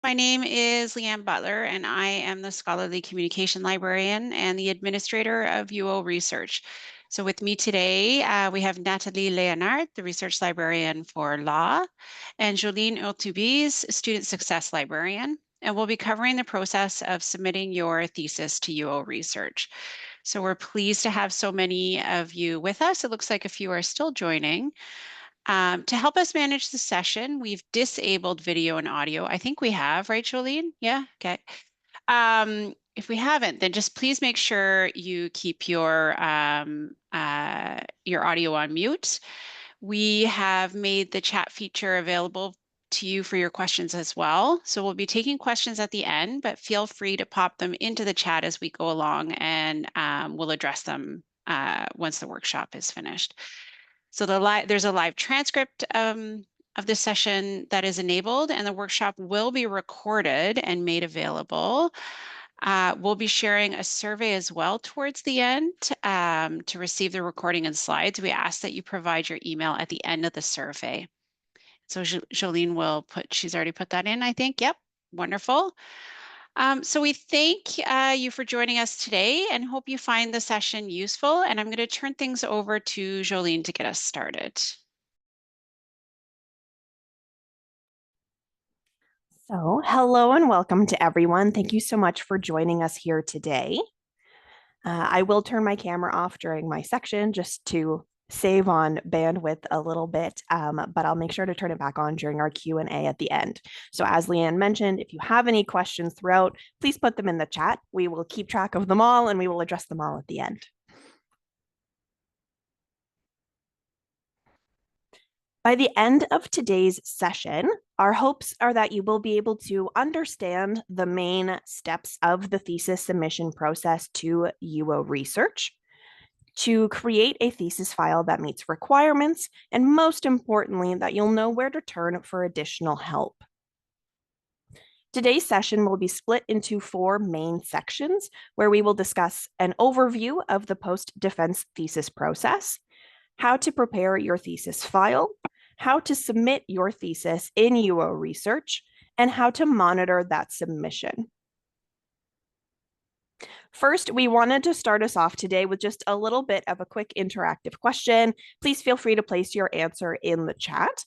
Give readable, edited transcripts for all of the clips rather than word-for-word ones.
My name is Leanne Butler, and I am the Scholarly Communication Librarian and the Administrator of UO Research. So with me today, we have Nathalie Leonard, the Research Librarian for Law, and Jolene Urtubis, Student Success Librarian. And we'll be covering the process of submitting your thesis to UO Research. So we're pleased to have so many of you with us. It looks like a few are still joining. To help us manage the session, we've disabled video and audio. I think we have, right, Jolene? Yeah, okay. If we haven't, then just please make sure you keep your audio on mute. We have made the chat feature available to you for your questions as well. So we'll be taking questions at the end, but feel free to pop them into the chat as we go along, and we'll address them once the workshop is finished. So there's a live transcript of this session that is enabled, and the workshop will be recorded and made available. We'll be sharing a survey as well towards the end to receive the recording and slides. We ask that you provide your email at the end of the survey. So Jolene will she's already put that in, I think. Yep, wonderful. So we thank you for joining us today and hope you find the session useful. And I'm going to turn things over to Jolene to get us started. So, hello and welcome to everyone. Thank you so much for joining us here today. I will turn my camera off during my section just to save on bandwidth a little bit, but I'll make sure to turn it back on during our Q&A at the end. So as Leanne mentioned, if you have any questions throughout, please put them in the chat. We will keep track of them all and we will address them all at the end. By the end of today's session, our hopes are that you will be able to understand the main steps of the thesis submission process to UO Research, to create a thesis file that meets requirements, and most importantly, that you'll know where to turn for additional help. Today's session will be split into 4 main sections, where we will discuss an overview of the post-defense thesis process, how to prepare your thesis file, how to submit your thesis in UO Research, and how to monitor that submission. First, we wanted to start us off today with just a little bit of a quick interactive question. Please feel free to place your answer in the chat.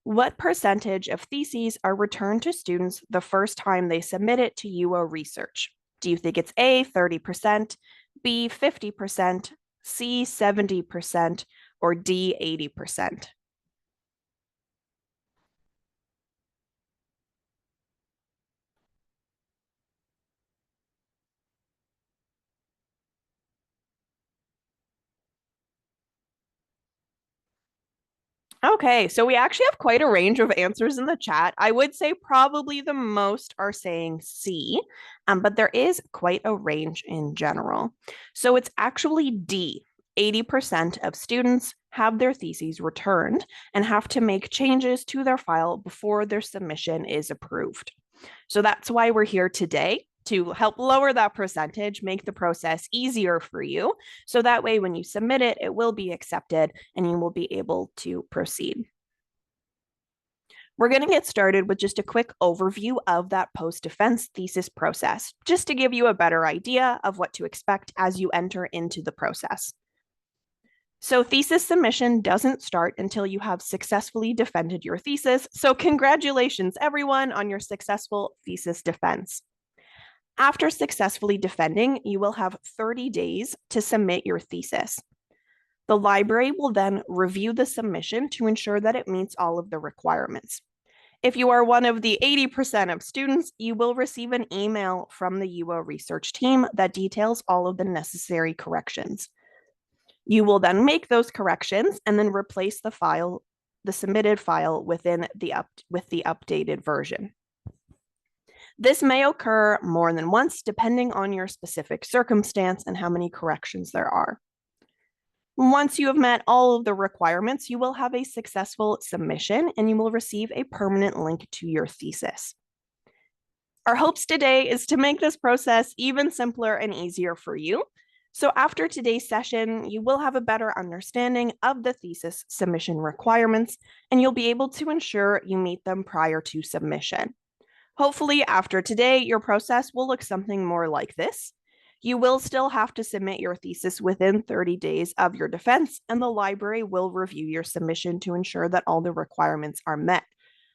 What percentage of theses are returned to students the first time they submit it to UO Research? Do you think it's A, 30%, B, 50%, C, 70%, or D, 80%? Okay, so we actually have quite a range of answers in the chat. I would say probably the most are saying C, but there is quite a range in general. So it's actually D. 80% of students have their theses returned and have to make changes to their file before their submission is approved. So that's why we're here today, to help lower that percentage, make the process easier for you. So that way, when you submit it, it will be accepted and you will be able to proceed. We're going to get started with just a quick overview of that post-defense thesis process, just to give you a better idea of what to expect as you enter into the process. So thesis submission doesn't start until you have successfully defended your thesis. So congratulations, everyone, on your successful thesis defense. After successfully defending, you will have 30 days to submit your thesis. The library will then review the submission to ensure that it meets all of the requirements. If you are one of the 80% of students, you will receive an email from the UO Research team that details all of the necessary corrections. You will then make those corrections and then replace the file, the submitted file with the updated version. This may occur more than once, depending on your specific circumstance and how many corrections there are. Once you have met all of the requirements, you will have a successful submission and you will receive a permanent link to your thesis. Our hopes today is to make this process even simpler and easier for you. So after today's session, you will have a better understanding of the thesis submission requirements, and you'll be able to ensure you meet them prior to submission. Hopefully, after today, your process will look something more like this. You will still have to submit your thesis within 30 days of your defense, and the library will review your submission to ensure that all the requirements are met.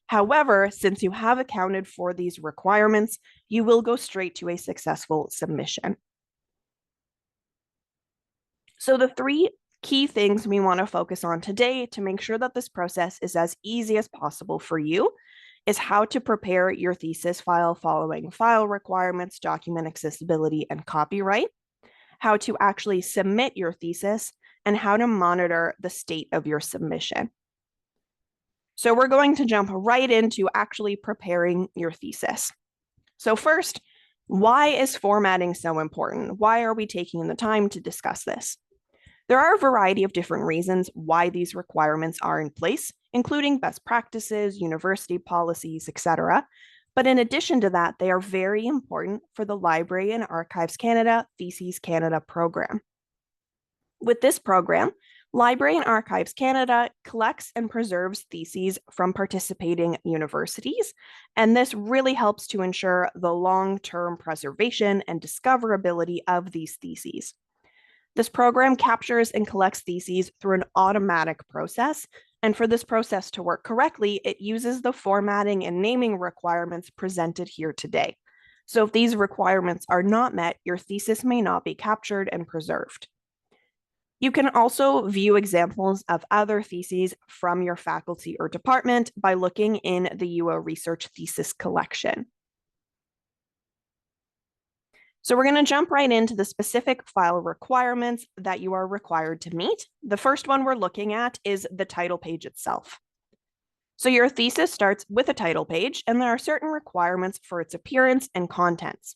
However, since you have accounted for these requirements, you will go straight to a successful submission. So the three key things we want to focus on today to make sure that this process is as easy as possible for you is how to prepare your thesis file following file requirements, document accessibility, and copyright, how to actually submit your thesis, and how to monitor the state of your submission. So we're going to jump right into actually preparing your thesis. So first, why is formatting so important? Why are we taking the time to discuss this? There are a variety of different reasons why these requirements are in place, including best practices, university policies, etc. But in addition to that, they are very important for the Library and Archives Canada Theses Canada program. With this program, Library and Archives Canada collects and preserves theses from participating universities, and this really helps to ensure the long-term preservation and discoverability of these theses. This program captures and collects theses through an automatic process, and for this process to work correctly, it uses the formatting and naming requirements presented here today. So if these requirements are not met, your thesis may not be captured and preserved. You can also view examples of other theses from your faculty or department by looking in the UO Research Thesis Collection. So we're going to jump right into the specific file requirements that you are required to meet. The first one we're looking at is the title page itself. So your thesis starts with a title page, and there are certain requirements for its appearance and contents.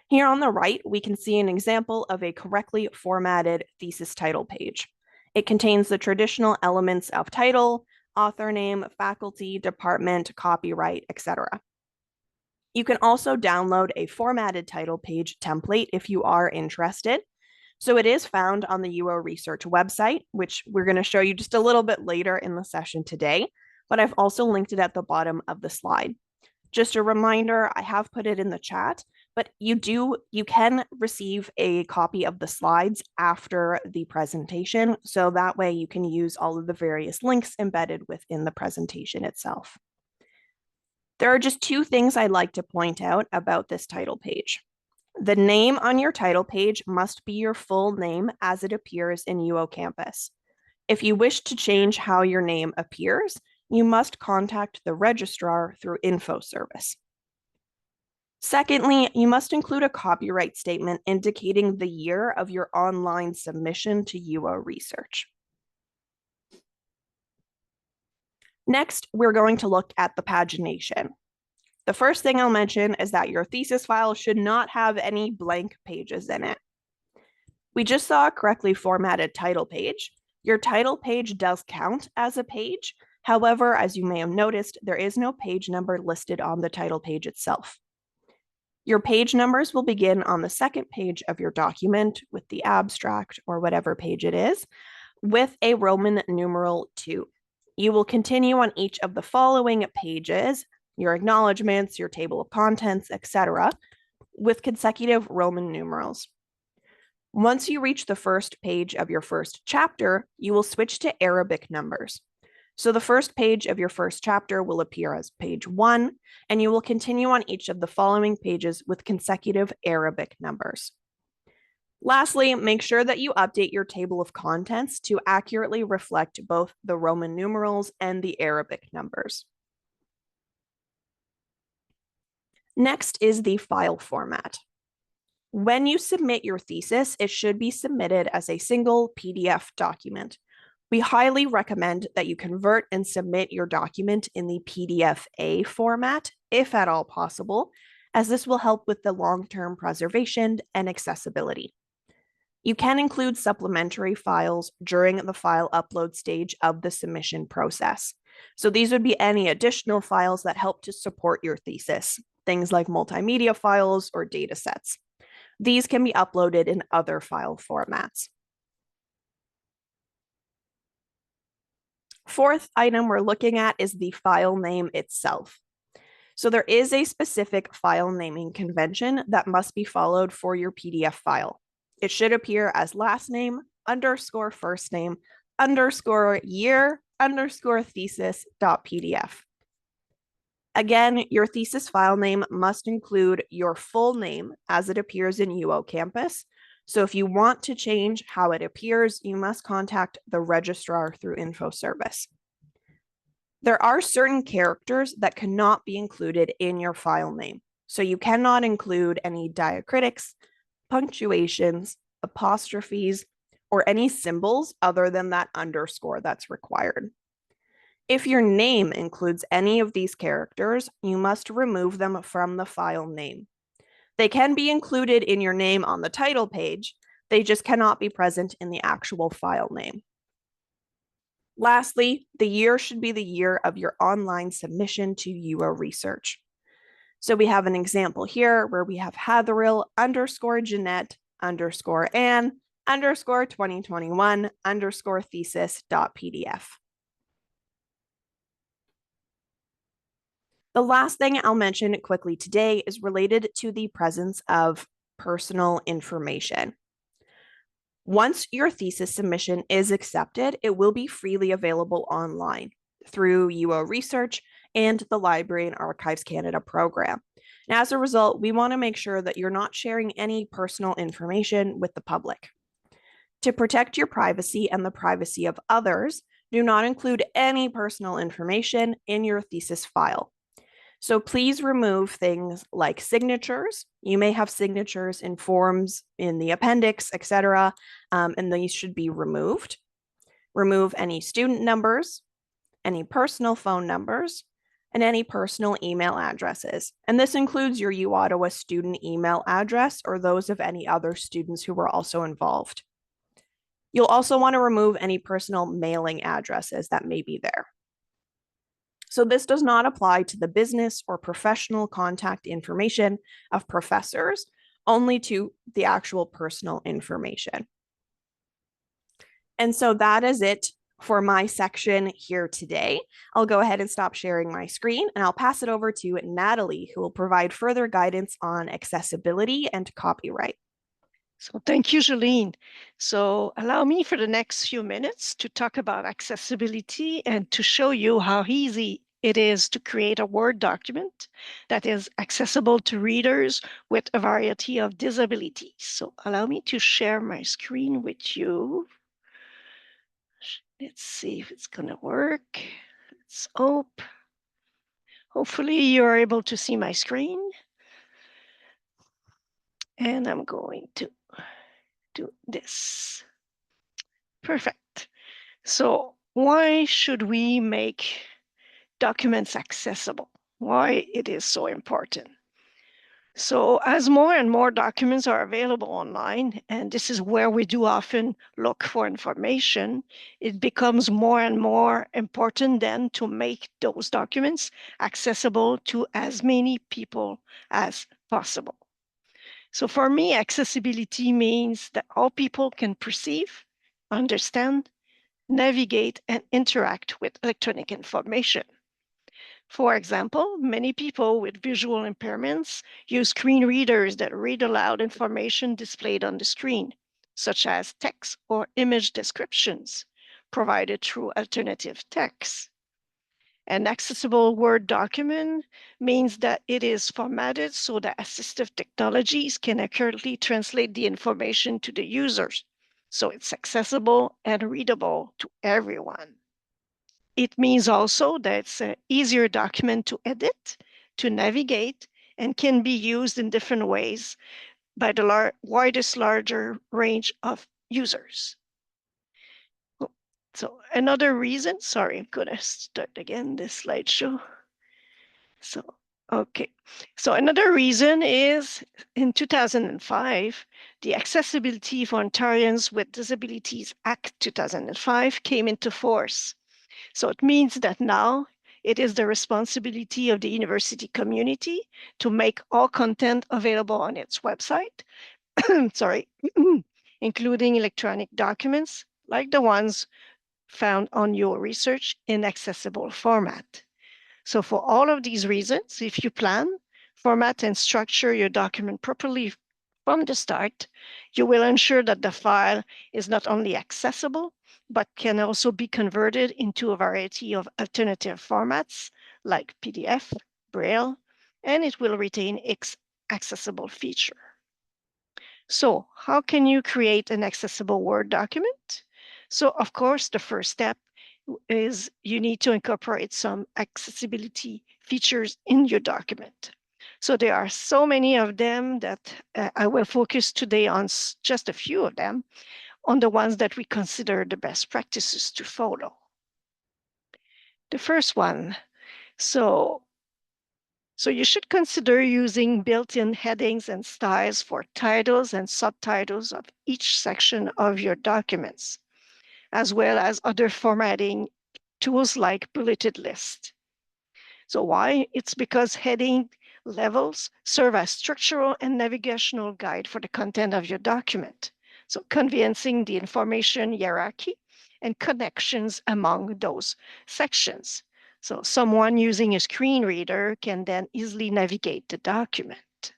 Here on the right, we can see an example of a correctly formatted thesis title page. It contains the traditional elements of title, author name, faculty, department, copyright, etc. You can also download a formatted title page template if you are interested. So it is found on the UO Research website, which we're going to show you just a little bit later in the session today, but I've also linked it at the bottom of the slide. Just a reminder, I have put it in the chat, but you can receive a copy of the slides after the presentation, so that way you can use all of the various links embedded within the presentation itself. There are just two things I'd like to point out about this title page. The name on your title page must be your full name as it appears in UO Campus. If you wish to change how your name appears, you must contact the registrar through Info Service. Secondly, you must include a copyright statement indicating the year of your online submission to UO Research. Next, we're going to look at the pagination. The first thing I'll mention is that your thesis file should not have any blank pages in it. We just saw a correctly formatted title page. Your title page does count as a page. However, as you may have noticed, there is no page number listed on the title page itself. Your page numbers will begin on the second page of your document with the abstract or whatever page it is, with a Roman numeral 2. You will continue on each of the following pages, your acknowledgements, your table of contents, etc., with consecutive Roman numerals. Once you reach the first page of your first chapter, you will switch to Arabic numbers. So the first page of your first chapter will appear as page 1, and you will continue on each of the following pages with consecutive Arabic numbers. Lastly, make sure that you update your table of contents to accurately reflect both the Roman numerals and the Arabic numbers. Next is the file format. When you submit your thesis, it should be submitted as a single PDF document. We highly recommend that you convert and submit your document in the PDF-A format, if at all possible, as this will help with the long-term preservation and accessibility. You can include supplementary files during the file upload stage of the submission process. So these would be any additional files that help to support your thesis, things like multimedia files or data sets. These can be uploaded in other file formats. Fourth item we're looking at is the file name itself. So there is a specific file naming convention that must be followed for your PDF file. It should appear as last name underscore first name underscore year underscore thesis dot PDF. Again, your thesis file name must include your full name as it appears in UO Campus. So if you want to change how it appears, you must contact the registrar through InfoService. There are certain characters that cannot be included in your file name. So you cannot include any diacritics, punctuations, apostrophes, or any symbols other than that underscore that's required. If your name includes any of these characters, you must remove them from the file name. They can be included in your name on the title page, they just cannot be present in the actual file name. Lastly, the year should be the year of your online submission to UO Research. So we have an example here where we have Hatheril underscore Jeanette underscore Anne underscore 2021 underscore thesis dot PDF. The last thing I'll mention quickly today is related to the presence of personal information. Once your thesis submission is accepted, it will be freely available online through UO Research and the Library and Archives Canada program. And as a result, we want to make sure that you're not sharing any personal information with the public. To protect your privacy and the privacy of others, do not include any personal information in your thesis file. So please remove things like signatures. You may have signatures in forms in the appendix, etc., and these should be removed. Remove any student numbers, any personal phone numbers, and any personal email addresses. And this includes your U Ottawa student email address or those of any other students who were also involved. You'll also want to remove any personal mailing addresses that may be there. So this does not apply to the business or professional contact information of professors, only to the actual personal information. And so that is it for my section here today. I'll go ahead and stop sharing my screen and I'll pass it over to Natalie, who will provide further guidance on accessibility and copyright. So thank you, Jolene. So allow me for the next few minutes to talk about accessibility and to show you how easy it is to create a Word document that is accessible to readers with a variety of disabilities. So allow me to share my screen with you. Let's see if it's going to work. Let's hope. Hopefully you're able to see my screen. And I'm going to do this. Perfect. So why should we make documents accessible? Why it is so important? So as more and more documents are available online, and this is where we do often look for information, it becomes more and more important then to make those documents accessible to as many people as possible. So for me, accessibility means that all people can perceive, understand, navigate, and interact with electronic information. For example, many people with visual impairments use screen readers that read aloud information displayed on the screen, such as text or image descriptions provided through alternative text. An accessible Word document means that it is formatted so that assistive technologies can accurately translate the information to the users, so it's accessible and readable to everyone. It means also that it's an easier document to edit, to navigate, and can be used in different ways by the larger range of users. So another reason, sorry, I'm gonna start again this slideshow. So, okay. So another reason is in 2005, the Accessibility for Ontarians with Disabilities Act 2005 came into force. So it means that now it is the responsibility of the university community to make all content available on its website, sorry, including electronic documents like the ones found on your research in accessible format. So for all of these reasons, if you plan, format, and structure your document properly from the start, you will ensure that the file is not only accessible, but can also be converted into a variety of alternative formats like PDF, Braille, and it will retain its accessible feature. So how can you create an accessible Word document? So of course, the first step is you need to incorporate some accessibility features in your document. So there are so many of them that I will focus today on just a few of them, on the ones that we consider the best practices to follow. The first one, so you should consider using built-in headings and styles for titles and subtitles of each section of your documents, as well as other formatting tools like bulleted list. So why? It's because heading levels serve as structural and navigational guide for the content of your document. So conveyancing the information hierarchy and connections among those sections. So someone using a screen reader can then easily navigate the document.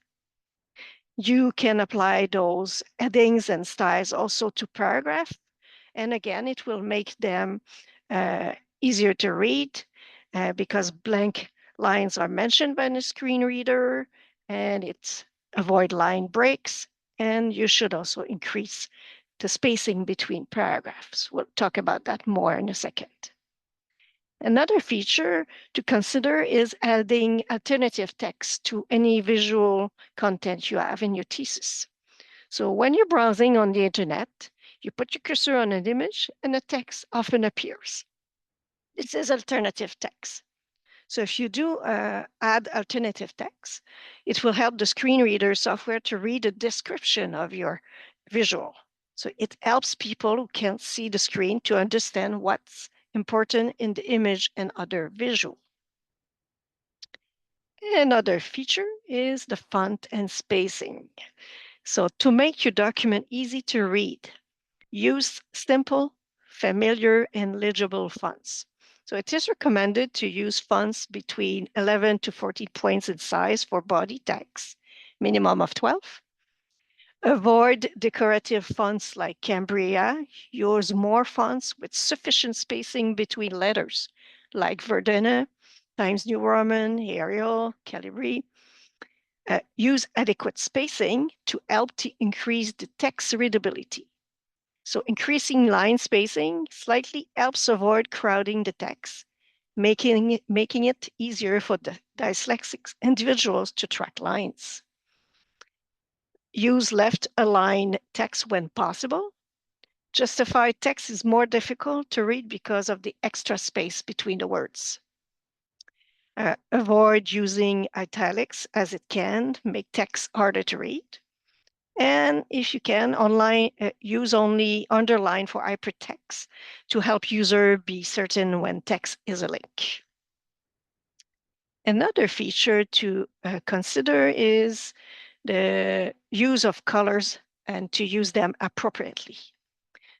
You can apply those headings and styles also to paragraph. And again, it will make them easier to read because blank lines are mentioned by the screen reader, and it avoid line breaks. And you should also increase the spacing between paragraphs. We'll talk about that more in a second. Another feature to consider is adding alternative text to any visual content you have in your thesis. So when you're browsing on the internet, you put your cursor on an image and a text often appears. This is alternative text. So if you do add alternative text, it will help the screen reader software to read a description of your visual. So it helps people who can't see the screen to understand what's important in the image and other visual. Another feature is the font and spacing. So to make your document easy to read, use simple, familiar, and legible fonts. So it is recommended to use fonts between 11 to 14 points in size for body text, minimum of 12. Avoid decorative fonts like Cambria. Use more fonts with sufficient spacing between letters, like Verdana, Times New Roman, Arial, Calibri. Use adequate spacing to help to increase the text readability. So increasing line spacing slightly helps avoid crowding the text, making it easier for the dyslexic individuals to track lines. Use left-aligned text when possible. Justified text is more difficult to read because of the extra space between the words. Avoid using italics as it can make text harder to read. And if you can, online, use only underline for hypertext to help user be certain when text is a link. Another feature to consider is the use of colors and to use them appropriately.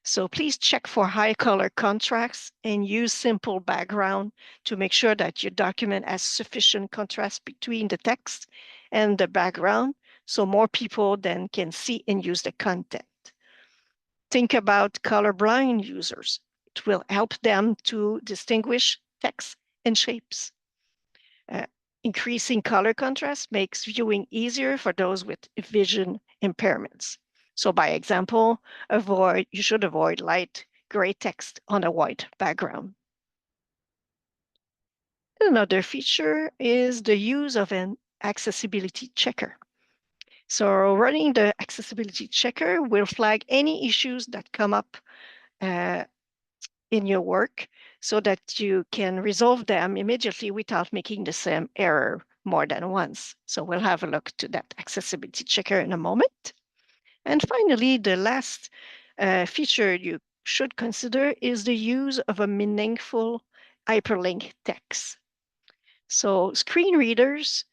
So please check for high color contrasts and use simple background to make sure that your document has sufficient contrast between the text and the background so more people then can see and use the content. Think about colorblind users. It will help them to distinguish text and shapes. Increasing color contrast makes viewing easier for those with vision impairments. So by example, you should avoid light gray text on a white background. Another feature is the use of an accessibility checker. So running the accessibility checker will flag any issues that come up in your work so that you can resolve them immediately without making the same error more than once. So we'll have a look to that accessibility checker in a moment. And finally, the last feature you should consider is the use of a meaningful hyperlink text. So screen readers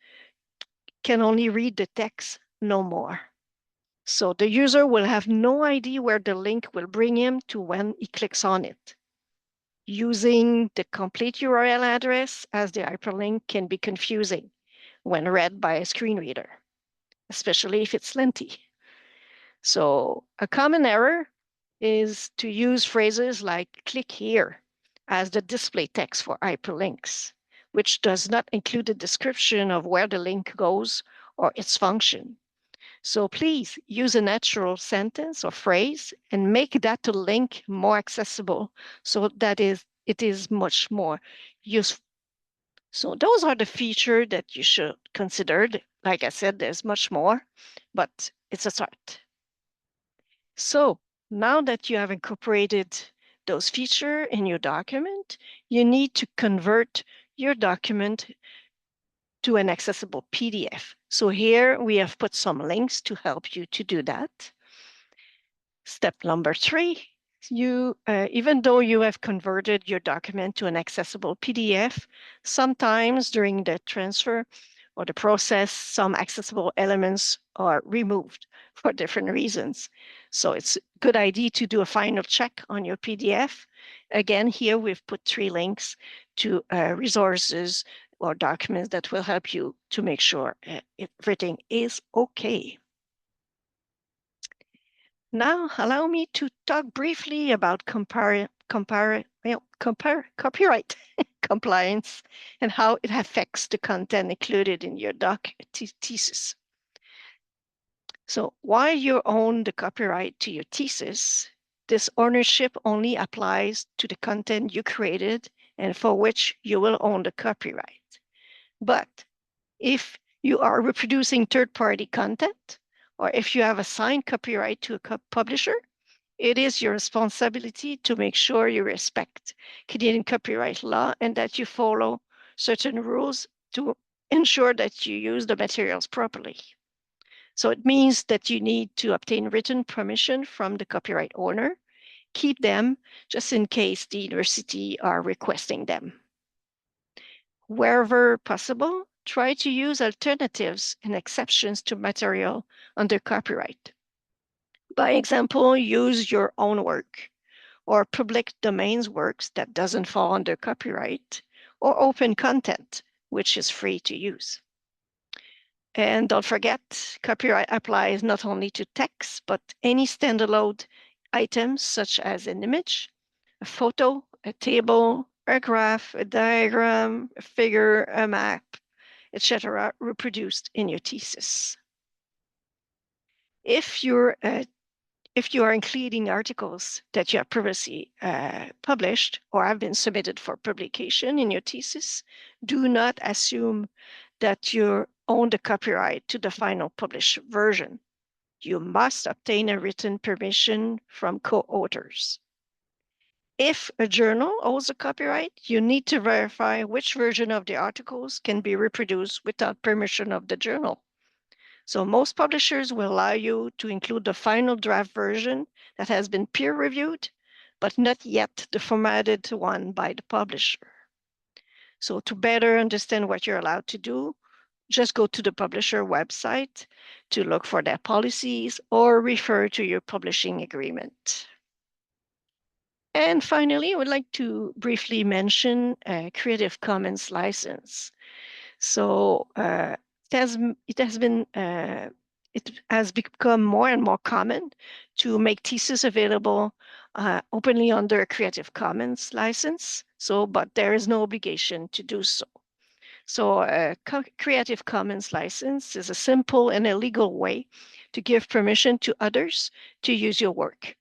can only read the text, no more. So the user will have no idea where the link will bring him to when he clicks on it. using the complete URL address as the hyperlink can be confusing when read by a screen reader, especially if it's lengthy. So a common error is to use phrases like click here as the display text for hyperlinks, which does not include a description of where the link goes or its function. So please use a natural sentence or phrase and make that link more accessible so that it is much more useful. So those are the features that you should consider. Like I said, there's much more, but it's a start. So now that you have incorporated those features in your document, you need to convert your document to an accessible PDF. So here we have put some links to help you to do that. Step number 3, even though you have converted your document to an accessible PDF, sometimes during the transfer or the process, some accessible elements are removed for different reasons. So it's a good idea to do a final check on your PDF. Again, here we've put 3 links to resources or documents that will help you to make sure everything is okay. Now, allow me to talk briefly about copyright compliance and how it affects the content included in your thesis. So while you own the copyright to your thesis, this ownership only applies to the content you created and for which you will own the copyright. But if you are reproducing third-party content, or if you have assigned copyright to a publisher, it is your responsibility to make sure you respect Canadian copyright law and that you follow certain rules to ensure that you use the materials properly. So it means that you need to obtain written permission from the copyright owner, keep them just in case the university are requesting them. Wherever possible, try to use alternatives and exceptions to material under copyright. By example, use your own work or public domains works that doesn't fall under copyright, or open content, which is free to use. And don't forget, copyright applies not only to text, but any standalone items such as an image, a photo, a table, a graph, a diagram, a figure, a map, etc., reproduced in your thesis. If you are including articles that you have previously published or have been submitted for publication in your thesis, do not assume that you own the copyright to the final published version. You must obtain a written permission from co-authors. If a journal owns a copyright, you need to verify which version of the articles can be reproduced without permission of the journal. So most publishers will allow you to include the final draft version that has been peer-reviewed, but not yet the formatted one by the publisher. So to better understand what you're allowed to do, just go to the publisher website to look for their policies or refer to your publishing agreement. And finally, I would like to briefly mention a Creative Commons license. So it has become more and more common to make thesis available openly under a Creative Commons license. But there is no obligation to do so. So a Creative Commons license is a simple and a legal way to give permission to others to use your work,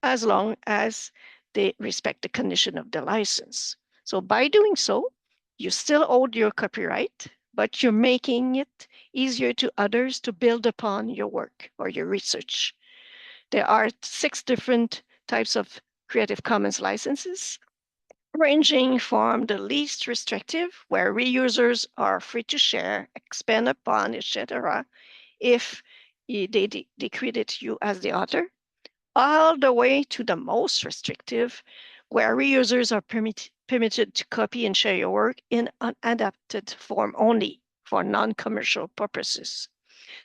as long as they respect the condition of the license. So by doing so, you still own your copyright, but you're making it easier to others to build upon your work or your research. There are 6 different types of Creative Commons licenses, ranging from the least restrictive, where reusers are free to share, expand upon, etc., if they credit you as the author, all the way to the most restrictive, where reusers are permitted to copy and share your work in an adapted form only for non-commercial purposes.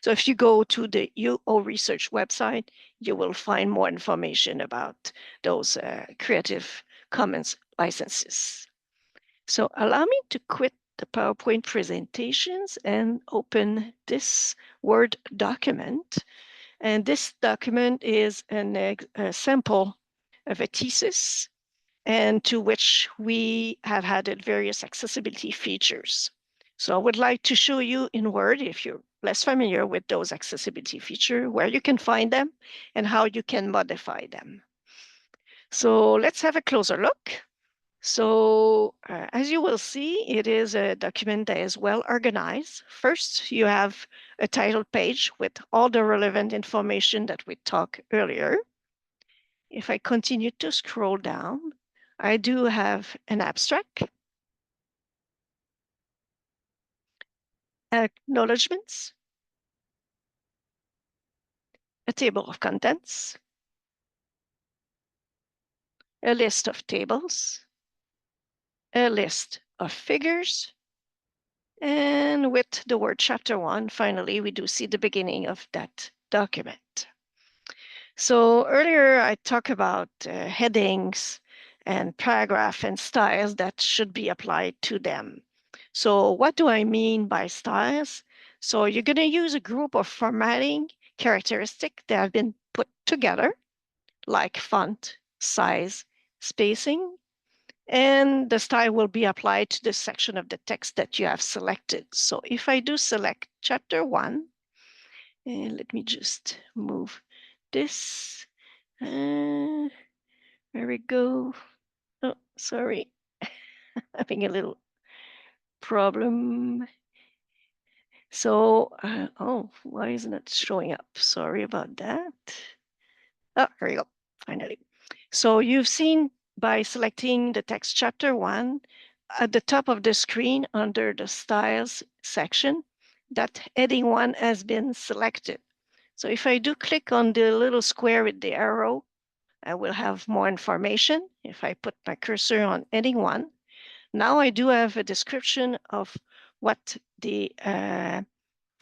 So if you go to the UO Research website, you will find more information about those Creative Commons licenses. So allow me to quit the PowerPoint presentations and open this Word document. And this document is a sample of a thesis, and to which we have added various accessibility features. So I would like to show you in Word, if you're less familiar with those accessibility features, where you can find them and how you can modify them. So let's have a closer look. So as you will see, it is a document that is well organized. First, you have a title page with all the relevant information that we talked earlier. If I continue to scroll down, I do have an abstract, acknowledgements, a table of contents, a list of tables, a list of figures, and with the word chapter 1, finally, we do see the beginning of that document. So earlier I talked about headings and paragraph and styles that should be applied to them. So what do I mean by styles? So you're going to use a group of formatting characteristics that have been put together, like font, size, spacing, and the style will be applied to the section of the text that you have selected. So if I do select chapter 1, and let me just move this. There we go. Oh, sorry. Having a little problem. So, oh, why isn't it showing up? Sorry about that. Oh, here we go, finally. So you've seen by selecting the text chapter 1, at the top of the screen under the styles section, that heading 1 has been selected. So if I do click on the little square with the arrow, I will have more information. If I put my cursor on heading 1, now I do have a description of what the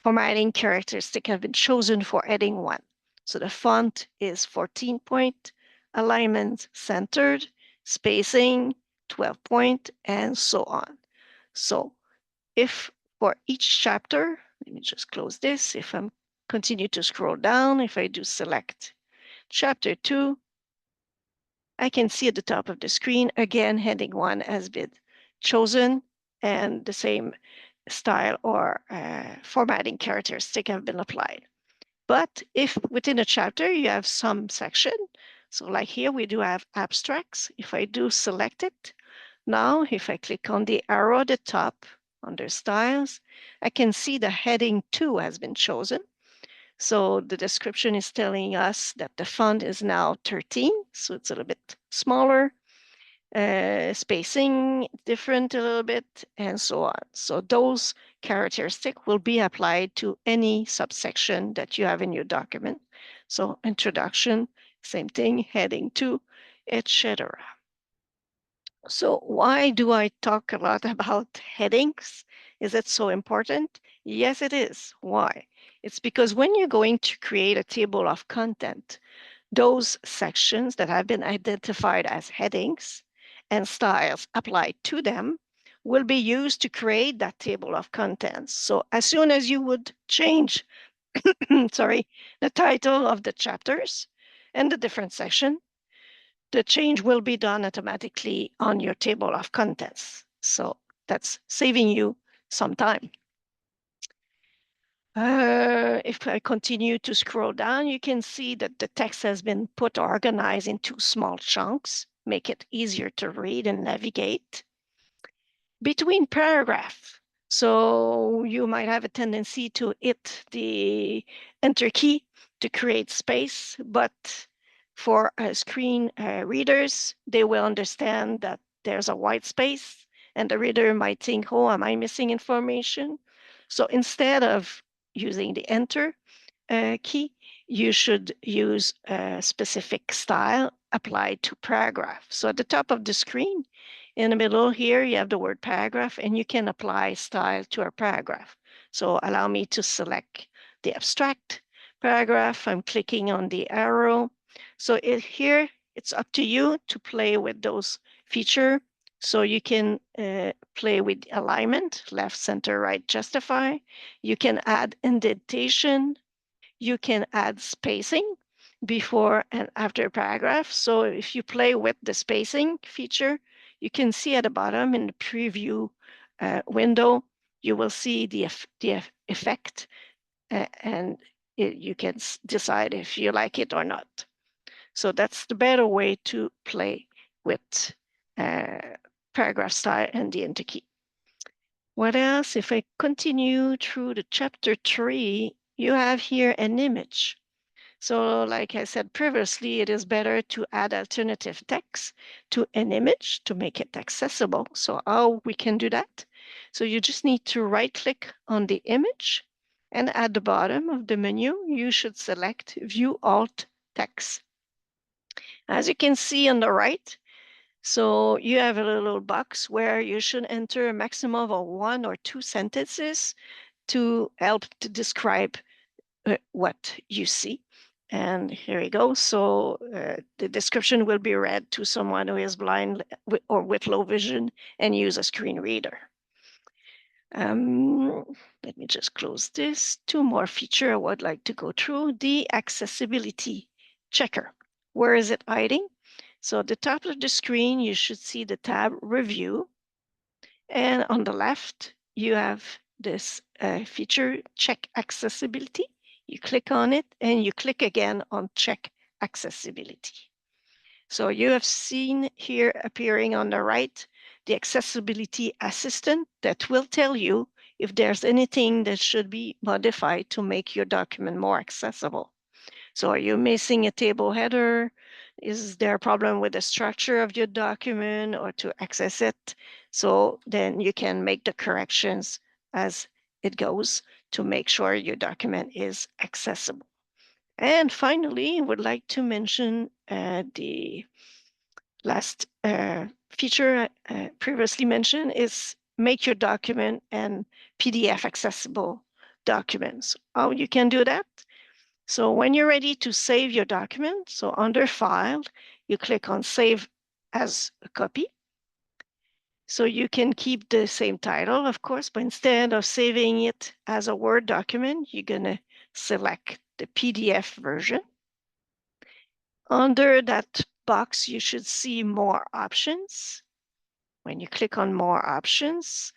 formatting characteristic have been chosen for heading 1. So the font is 14 point, alignment centered, spacing 12 point, and so on. So if for each chapter, let me just close this. If I'm continue to scroll down, if I do select chapter 2, I can see at the top of the screen, again, heading 1 has been chosen and the same style or formatting characteristic have been applied. But if within a chapter you have some section, so like here we do have abstracts. If I do select it, now if I click on the arrow at the top under styles, I can see the heading 2 has been chosen. So the description is telling us that the font is now 13, so it's a little bit smaller, spacing different a little bit, and so on. So those characteristics will be applied to any subsection that you have in your document. So introduction, same thing, heading 2, etc. So why do I talk a lot about headings? Is it so important? Yes, it is. Why? It's because when you're going to create a table of content, those sections that have been identified as headings and styles applied to them will be used to create that table of contents. So as soon as you would change, sorry, the title of the chapters and the different section, the change will be done automatically on your table of contents. So that's saving you some time. If I continue to scroll down, you can see that the text has been put organized into small chunks, make it easier to read and navigate. Between paragraphs, so you might have a tendency to hit the enter key to create space, but for screen readers, they will understand that there's a white space and the reader might think, oh, am I missing information? So instead of using the enter key, you should use a specific style applied to paragraph. So at the top of the screen, in the middle here, you have the word paragraph, and you can apply style to a paragraph. So allow me to select the abstract paragraph. I'm clicking on the arrow. So here, it's up to you to play with those feature. So you can play with alignment, left, center, right, justify. You can add indentation. You can add spacing before and after a paragraph. So if you play with the spacing feature, you can see at the bottom in the preview window, you will see the effect, and you can decide if you like it or not. So that's the better way to play with paragraph style and the enter key. What else? If I continue through the chapter 3, you have here an image. So like I said previously, it is better to add alternative text to an image to make it accessible. So how we can do that? So you just need to right click on the image, and at the bottom of the menu, you should select View Alt Text. As you can see on the right, so you have a little box where you should enter a maximum of 1 or 2 sentences to help to describe what you see. And here we go. So the description will be read to someone who is blind or with low vision and use a screen reader. Let me just close this. 2 more features I would like to go through. The accessibility checker. Where is it hiding? So at the top of the screen, you should see the tab Review. And on the left, you have this feature, Check Accessibility. You click on it, and you click again on Check Accessibility. So you have seen here appearing on the right, the accessibility assistant that will tell you if there's anything that should be modified to make your document more accessible. So are you missing a table header? Is there a problem with the structure of your document or to access it? So then you can make the corrections as it goes to make sure your document is accessible. And finally, I would like to mention the last feature previously mentioned is make your document and PDF accessible documents. How you can do that? So when you're ready to save your document, so under File, you click on Save as a Copy. So you can keep the same title, of course, but instead of saving it as a Word document, you're going to select the PDF version. Under that box, you should see More Options. When you click on More Options,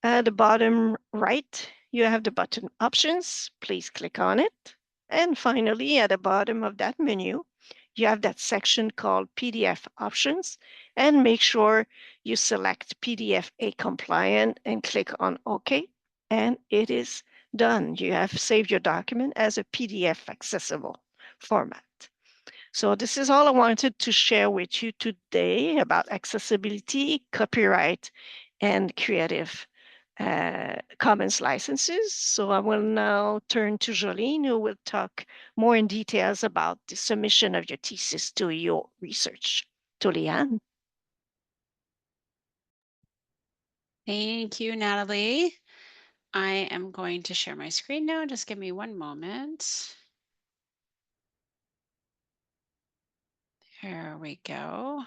at the bottom right, you have the button Options. Please click on it. And finally, at the bottom of that menu, you have that section called PDF Options, and make sure you select PDF A compliant and click on OK, and it is done. You have saved your document as a PDF accessible format. So this is all I wanted to share with you today about accessibility, copyright, and Creative Commons licenses. So I will now turn to Jolene, who will talk more in details about the submission of your thesis to your research. To Leanne. Thank you, Natalie. I am going to share my screen now. Just give me one moment. There we go.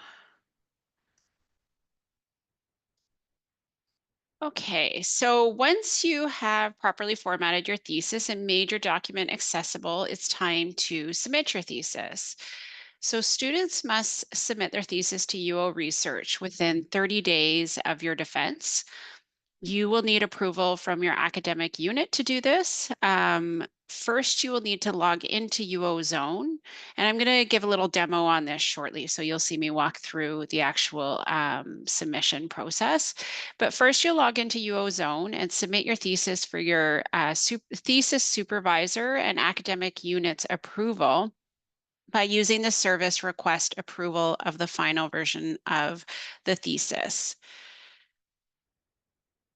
Okay, so once you have properly formatted your thesis and made your document accessible, it's time to submit your thesis. So students must submit their thesis to UO Research within 30 days of your defense. You will need approval from your academic unit to do this. First, you will need to log into UO Zone, and I'm going to give a little demo on this shortly, so you'll see me walk through the actual submission process. But first, you'll log into UO Zone and submit your thesis for your thesis supervisor and academic unit's approval by using the service request approval of the final version of the thesis.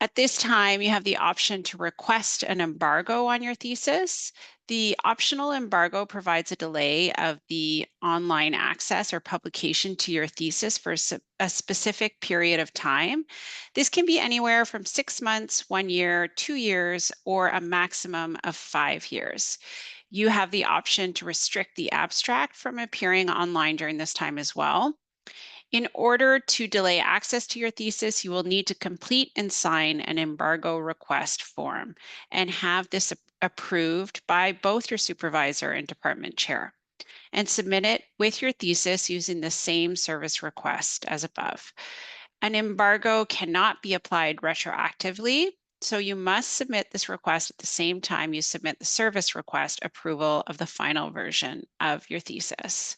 At this time, you have the option to request an embargo on your thesis. The optional embargo provides a delay of the online access or publication to your thesis for a specific period of time. This can be anywhere from 6 months, 1 year, 2 years, or a maximum of 5 years. You have the option to restrict the abstract from appearing online during this time as well. In order to delay access to your thesis, you will need to complete and sign an embargo request form and have this approved by both your supervisor and department chair, and submit it with your thesis using the same service request as above. An embargo cannot be applied retroactively, so you must submit this request at the same time you submit the service request approval of the final version of your thesis.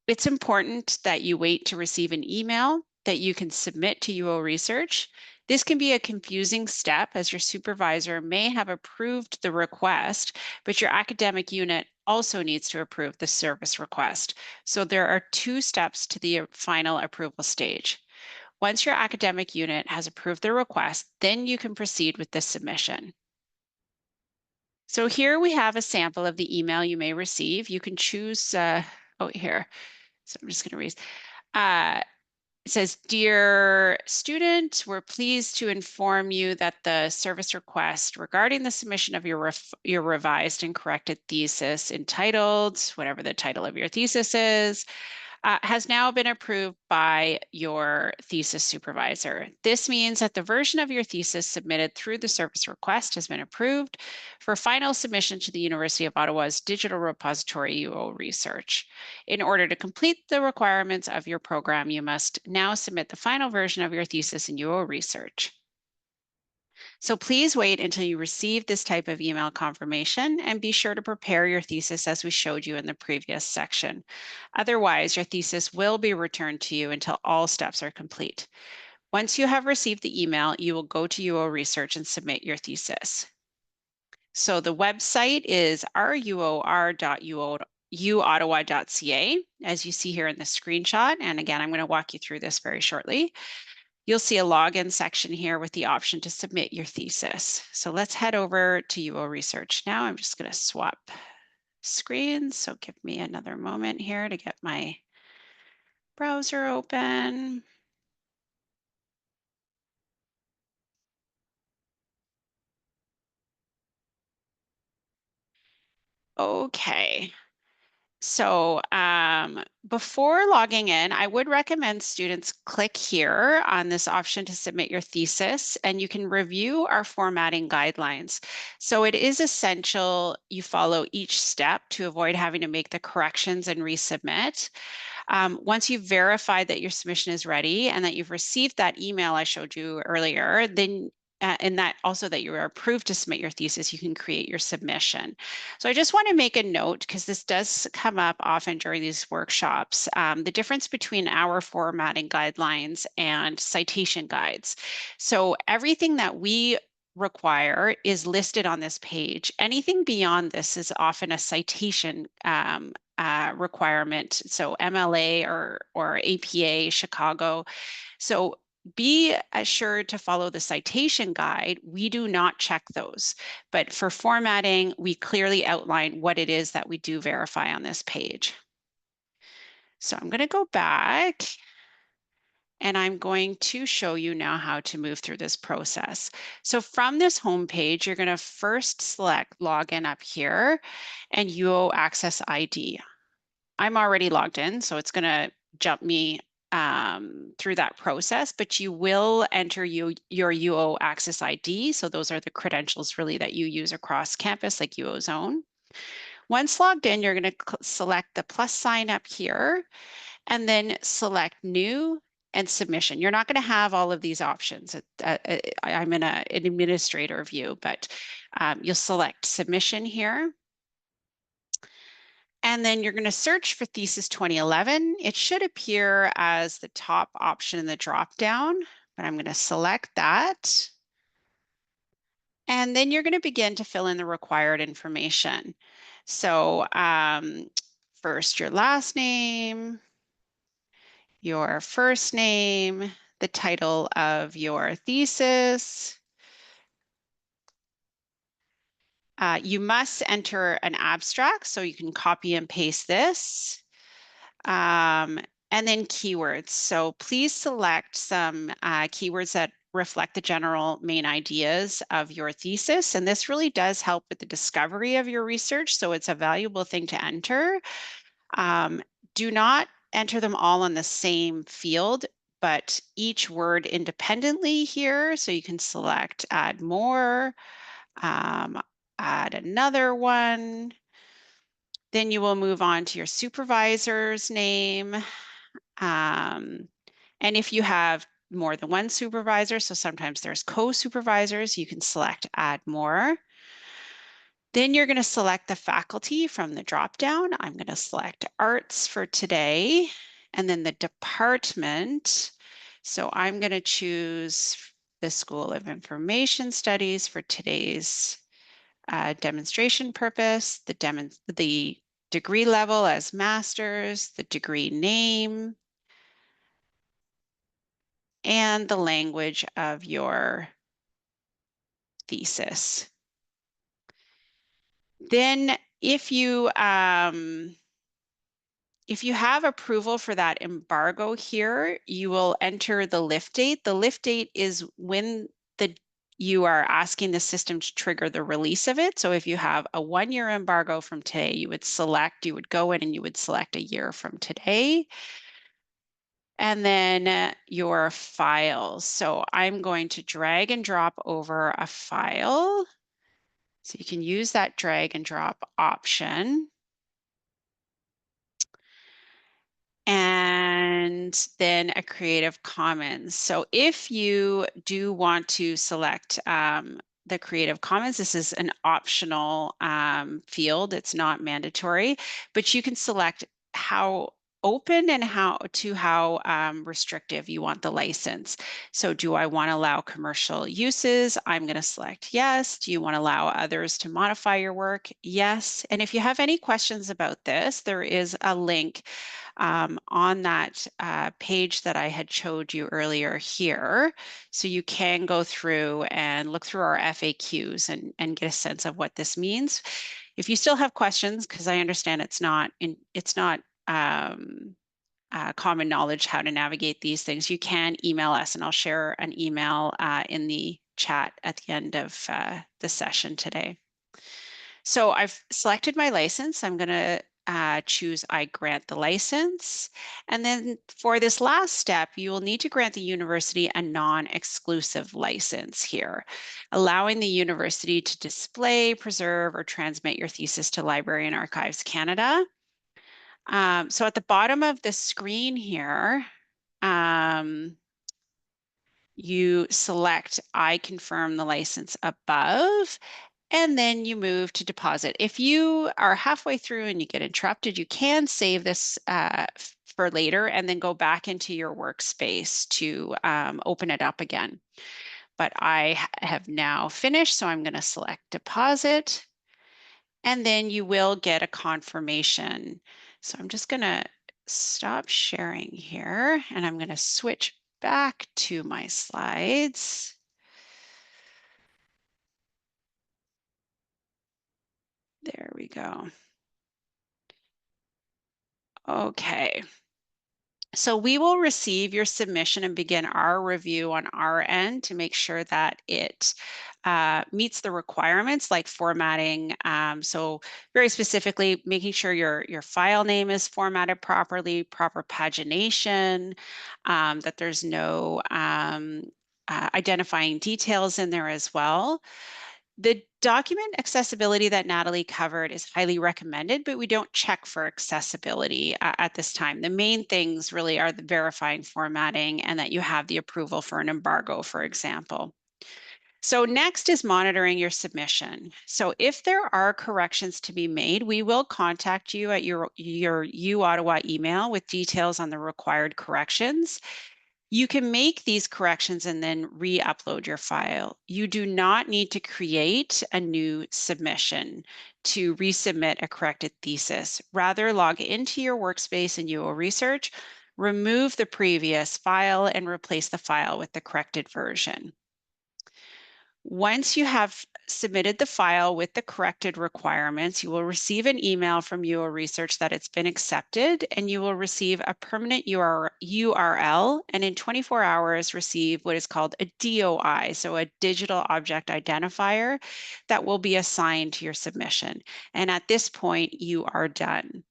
It's important that you wait to receive an email that you can submit to UO Research. This can be a confusing step as your supervisor may have approved the request, but your academic unit also needs to approve the service request. So there are 2 steps to the final approval stage. Once your academic unit has approved the request, then you can proceed with the submission. So here we have a sample of the email you may receive. You can choose, here. So I'm just going to read. It says, "Dear student, we're pleased to inform you that the service request regarding the submission of your revised and corrected thesis entitled, whatever the title of your thesis is, has now been approved by your thesis supervisor. This means that the version of your thesis submitted through the service request has been approved for final submission to the University of Ottawa's digital repository UO Research. In order to complete the requirements of your program, you must now submit the final version of your thesis in UO Research. So please wait until you receive this type of email confirmation and be sure to prepare your thesis as we showed you in the previous section. Otherwise, your thesis will be returned to you until all steps are complete. Once you have received the email, you will go to UO Research and submit your thesis. So the website is ruor.uottawa.ca, as you see here in the screenshot. And again, I'm going to walk you through this very shortly. You'll see a login section here with the option to submit your thesis. So let's head over to UO Research now. I'm just going to swap screens. So give me another moment here to get my browser open. Okay. So before logging in, I would recommend students click here on this option to submit your thesis, and you can review our formatting guidelines. So it is essential you follow each step to avoid having to make the corrections and resubmit. Once you've verified that your submission is ready and that you've received that email I showed you earlier, then and that also that you are approved to submit your thesis, you can create your submission. So I just want to make a note because this does come up often during these workshops, the difference between our formatting guidelines and citation guides. So everything that we require is listed on this page. Anything beyond this is often a citation requirement. So MLA or APA, Chicago. So be assured to follow the citation guide. We do not check those, but for formatting, we clearly outline what it is that we do verify on this page. So I'm going to go back and I'm going to show you now how to move through this process. So from this home page, you're going to first select login up here and UO Access ID. I'm already logged in, so it's going to jump me through that process, but you will enter your UO Access ID. So those are the credentials really that you use across campus, like UO Zone. Once logged in, you're going to select the plus sign up here and then select New and Submission. You're not going to have all of these options. I'm in an administrator view, but you'll select Submission here. And then you're going to search for Thesis 2011. It should appear as the top option in the dropdown, but I'm going to select that. And then you're going to begin to fill in the required information. So first, your last name, your first name, the title of your thesis. You must enter an abstract, so you can copy and paste this. And then keywords. So please select some keywords that reflect the general main ideas of your thesis. And this really does help with the discovery of your research. So it's a valuable thing to enter. Do not enter them all on the same field, but each word independently here. So you can select add more, add another one. Then you will move on to your supervisor's name. And if you have more than one supervisor, so sometimes there's co-supervisors, you can select add more. Then you're going to select the faculty from the drop-down. I'm going to select arts for today, and then the department. So I'm going to choose the School of Information Studies for today's demonstration purpose, the degree level as master's, the degree name, and the language of your thesis. Then if you have approval for that embargo here, you will enter the lift date. The lift date is when you are asking the system to trigger the release of it. So if you have a 1-year embargo from today, you would go in and you would select a year from today. And then your files. So I'm going to drag and drop over a file. So you can use that drag and drop option. And then a Creative Commons. So if you do want to select the Creative Commons, this is an optional field. It's not mandatory, but you can select how open and how restrictive you want the license. So do I want to allow commercial uses? I'm going to select yes. Do you want to allow others to modify your work? Yes. And if you have any questions about this, there is a link on that page that I had showed you earlier here. So you can go through and look through our FAQs and get a sense of what this means. If you still have questions, because I understand it's not common knowledge how to navigate these things, you can email us, and I'll share an email in the chat at the end of the session today. So I've selected my license. I'm going to choose I grant the license. And then for this last step, you will need to grant the university a non-exclusive license here, allowing the university to display, preserve, or transmit your thesis to Library and Archives Canada. So at the bottom of the screen here, you select I confirm the license above, and then you move to deposit. If you are halfway through and you get interrupted, you can save this for later and then go back into your workspace to open it up again. But I have now finished, so I'm going to select deposit, and then you will get a confirmation. So I'm just going to stop sharing here, and I'm going to switch back to my slides. There we go. Okay. So we will receive your submission and begin our review on our end to make sure that it meets the requirements like formatting. So very specifically, making sure your file name is formatted properly, proper pagination, that there's no identifying details in there as well. The document accessibility that Natalie covered is highly recommended, but we don't check for accessibility at this time. The main things really are the verifying formatting and that you have the approval for an embargo, for example. So next is monitoring your submission. So if there are corrections to be made, we will contact you at your U Ottawa email with details on the required corrections. You can make these corrections and then re-upload your file. You do not need to create a new submission to resubmit a corrected thesis. Rather, log into your workspace in UO Research, remove the previous file, and replace the file with the corrected version. Once you have submitted the file with the corrected requirements, you will receive an email from UO Research that it's been accepted, and you will receive a permanent URL, and in 24 hours receive what is called a DOI, so a digital object identifier that will be assigned to your submission. And at this point, you are done.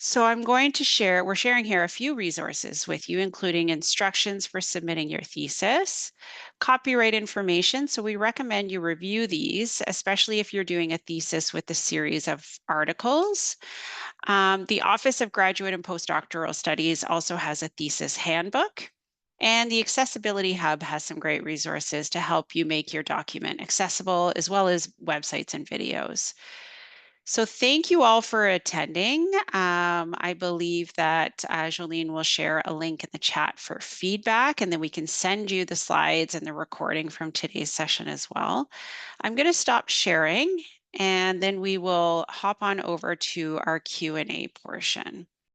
So we're sharing here a few resources with you, including instructions for submitting your thesis, copyright information. So we recommend you review these, especially if you're doing a thesis with a series of articles. The Office of Graduate and Postdoctoral Studies also has a thesis handbook. And the Accessibility Hub has some great resources to help you make your document accessible, as well as websites and videos. So thank you all for attending. I believe that Jolene will share a link in the chat for feedback, and then we can send you the slides and the recording from today's session as well. I'm going to stop sharing, and then we will hop on over to our Q&A portion.